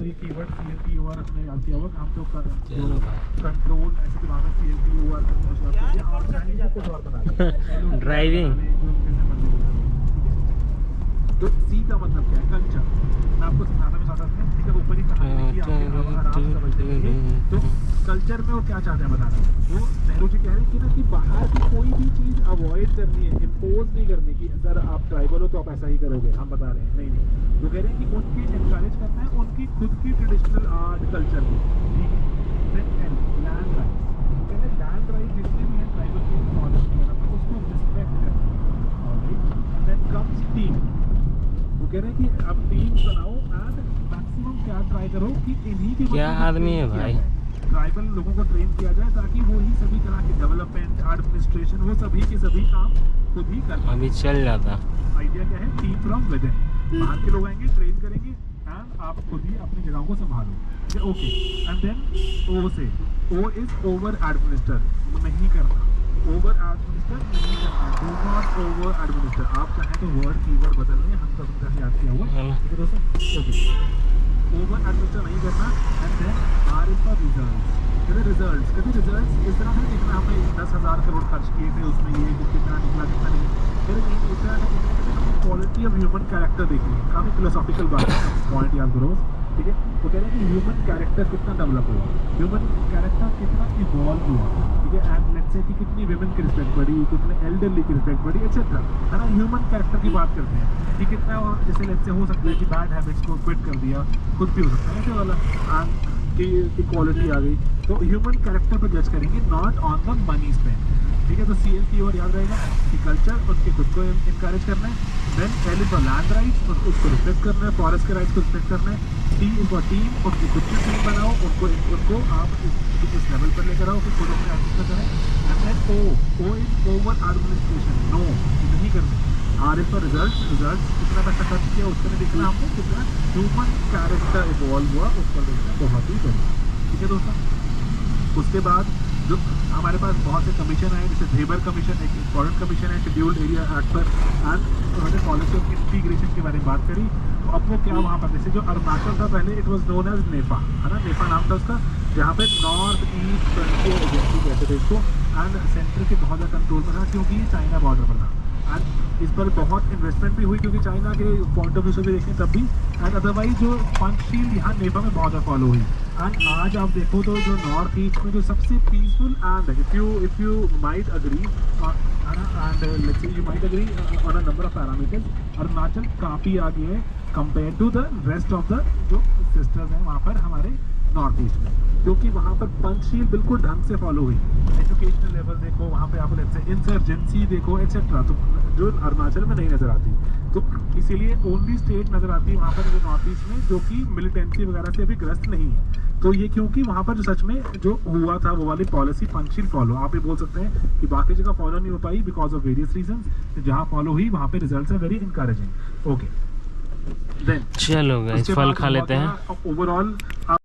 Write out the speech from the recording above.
ये keyword CLTOR हमने याद किया हुआ काम तो कंट्रोल ऐसे दिमाग में CLTOR और चाइनीज कुछ और बना दें। ड्राइविंग तो सी का मतलब क्या है? कल्चर। मैं आपको समझाना भी चाहता हूँ, ठीक है, ऊपर ही कहानी लिखी है, आपके आराम से समझने के लिए। तो कल्चर में वो क्या चाहते हैं बताना, वो नेहरू जी कह रहे हैं कि ना कि बाहर की कोई भी चीज़ अवॉइड करनी है, इम्पोज नहीं करनी कि सर आप ट्राइबल हो तो आप ऐसा ही करोगे, हम बता रहे हैं नहीं नहीं। वो कह रहे हैं कि उनकी इनकरेज करना है उनकी खुद की ट्रेडिशनल आर्ट कल्चर को, ठीक है। देन लैंड राइट्स, कह रहे हैं लैंड राइट जितने भी हैं ट्राइबल के फॉलो करना, उसको रिस्पेक्ट करना। Alright, and then comes team. वो कह रहे हैं कि अब टीम बनाओ एंड मैक्सिमम क्या ट्राई करो कि इन्हीं के क्या आदमी है भाई, ट्राइबल लोगों को ट्रेन किया जाए ताकि वो ही सभी तरह के डेवलपमेंट एडमिनिस्ट्रेशन वो सभी के सभी काम खुद ही कर। अभी चल जाता। आइडिया क्या है? टीम फ्रॉम विद इन, बाहर के लोग आएंगे ट्रेन करेंगे एंड आप खुद ही अपनी जगहों को संभालो, ठीक है। ओके, एंड देन ओ से, ओ इज ओवर एडमिनिस्टर, नहीं करना, ओवर एडमिनिस्टर नहीं करना, डू नॉट ओवर एडमिनिस्टर। आप चाहें तो वर्ड कीवर्ड बदल लें, हम सब उनका याद किया हुआ, ठीक है दोस्तों। ओके, ओवर एडमिनिस्टर नहीं करना। And then R is for results, कहते रिजल्ट्स, कहते रिजल्ट्स इस तरह है जितना हमने 10,000 करोड़ खर्च किए थे उसमें ये कितना निकला कितना नहीं, कहते नहीं इस तरह है क्वालिटी ऑफ ह्यूमन कैरेक्टर देखनी है। काफ़ी फिलोसॉफिकल बात है, पॉइंट याद करो, ठीक है। वो कह रहे हैं कि ह्यूमन कैरेक्टर कितना डेवलप हुआ, ह्यूमन कैरेक्टर कितना इवॉल्व हुआ, ठीक है। एंड लेट्स से कि कितनी विमेन की रिस्पेक्ट बढ़ी, कितने एल्डरली की रिस्पेक्ट बढ़ी, एक्सेट्रा, है ना। ह्यूमन कैरेक्टर की बात करते हैं कि कितना, जैसे लेट्स से हो सकता है कि बैड हैबिट्स को क्विट कर दिया, खुद भी हो सकता है ऐसे वाला, एंड की इक्वालिटी आ गई। तो ह्यूमन कैरेक्टर पर जज करेंगे, not on the money spend, ठीक है। तो CL की ओर याद रहेगा कि कल्चर उनके खुद को इनकरेज करना है। Then L is for land rights, उसको रिस्पेक्ट करना है, फॉरेस्ट के राइट्स को रिस्पेक्ट करना है। T इज फॉर टीम, उनकी खुद की टीम बनाओ, उनको आप इस लेवल पर लेकर आओ कि खुद अपने आर्टिस्ट करें। And then O is over administration, no नहीं करना। R is for result, result कितना पैसा खर्च किया उस पर देखना हमको, कितना ह्यूमन कैरेक्टर इवॉल्व हुआ उस पर देखना, बहुत ही जरूरी, ठीक है दोस्तों। उसके बाद जो हमारे पास बहुत से कमीशन आए, जैसे वेबर कमीशन एक इम्पॉर्टेंट कमीशन है शेड्यूल्ड एरिया एक्ट पर, एंड उन्होंने पॉलिसी ऑफ इंटीग्रेशन के बारे में बात करी। तो अब वो क्या वहाँ पर, जैसे जो अरुणाचल था पहले it was known as NEFA, है ना, नेपा नाम था उसका, जहाँ पे नॉर्थ ईस्ट फ्रंटियर एजेंसी कहते थे इसको, एंड सेंटर के बहुत ज़्यादा कंट्रोल में था क्योंकि ये चाइना बॉर्डर पर था। एंड इस पर बहुत इन्वेस्टमेंट भी हुई क्योंकि चाइना के पॉइंट ऑफ व्यू से भी देखें तब भी, एंड अदरवाइज जो पंचशील यहाँ नेपा में बहुत ज़्यादा फॉलो हुई। एंड आज आप देखो तो जो नॉर्थ ईस्ट में जो सबसे peaceful and if you might agree and let's say you might agree on a number of parameters, Arunachal काफ़ी आगे है compare to the rest of the जो सिस्टर्स हैं वहाँ पर हमारे नॉर्थ ईस्ट में, क्योंकि वहाँ पर पंचशील बिल्कुल ढंग से फॉलो हुई। एजुकेशनल लेवल देखो वहाँ पे, आप लेट्स से इंसर्जेंसी देखो एक्सेट्रा, तो जो अरुणाचल में नहीं नज़र आती। तो इसीलिए ओनली स्टेट नज़र आती है वहाँ पर जो नॉर्थ ईस्ट में जो कि मिलिटेंसी वगैरह से अभी ग्रस्त नहीं है। तो ये क्योंकि वहाँ पर जो सच में जो हुआ था वो वाली पॉलिसी पंचशील फॉलो, आप ये बोल सकते हैं कि बाकी जगह फॉलो नहीं हो पाई बिकॉज ऑफ वेरियस रीजंस, जहाँ फॉलो हुई वहाँ पे results are very encouraging. Okay, then चलो गाइस फल खा लेते हैं। ओवरऑल